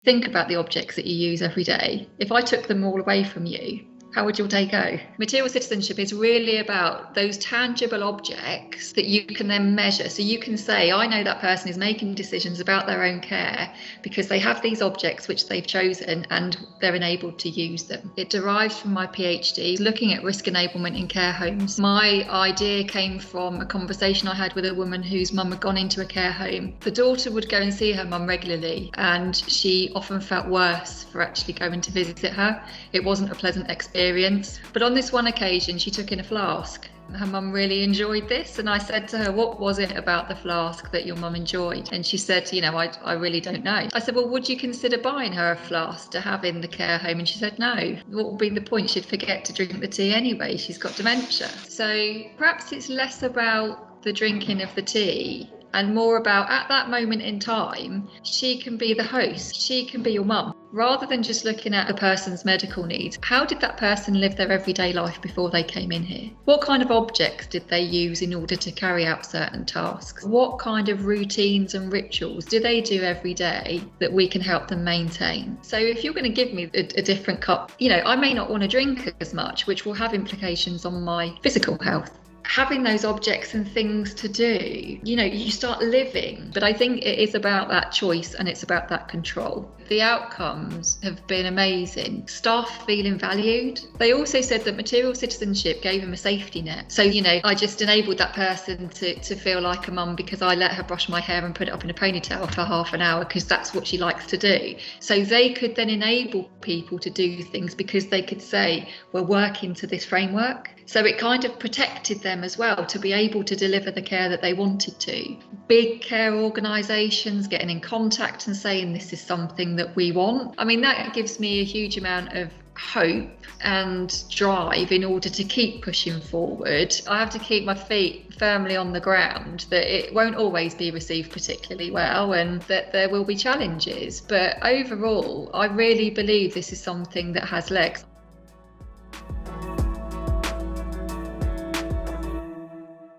Think about the objects that you use every day. If I took them all away from you, how would your day go? Material citizenship is really about those tangible objects that you can then measure. So you can say, I know that person is making decisions about their own care because they have these objects which they've chosen and they're enabled to use them. It derives from my PhD, looking at risk enablement in care homes. My idea came from a conversation I had with a woman whose mum had gone into a care home. The daughter would go and see her mum regularly, and she often felt worse for actually going to visit her. It wasn't a pleasant experience. But on this one occasion, she took in a flask. Her mum really enjoyed this, and I said to her, what was it about the flask that your mum enjoyed? And she said, I really don't know. I said, well, would you consider buying her a flask to have in the care home? And she said, no. What would be the point? She'd forget to drink the tea anyway. She's got dementia. So perhaps it's less about the drinking of the tea and more about, at that moment in time, she can be the host, she can be your mum. Rather than just looking at the person's medical needs, how did that person live their everyday life before they came in here? What kind of objects did they use in order to carry out certain tasks? What kind of routines and rituals do they do every day that we can help them maintain? So if you're going to give me a different cup, I may not want to drink as much, which will have implications on my physical health. Having those objects and things to do, you start living. But I think it is about that choice and it's about that control. The outcomes have been amazing. Staff feeling valued. They also said that material citizenship gave them a safety net. So, I just enabled that person to feel like a mum because I let her brush my hair and put it up in a ponytail for half an hour because that's what she likes to do. So they could then enable people to do things because they could say, we're working to this framework. So it kind of protected them as well to be able to deliver the care that they wanted to. Big care organisations getting in contact and saying this is something that we want. I mean, that gives me a huge amount of hope and drive in order to keep pushing forward. I have to keep my feet firmly on the ground, that it won't always be received particularly well and that there will be challenges. But overall, I really believe this is something that has legs.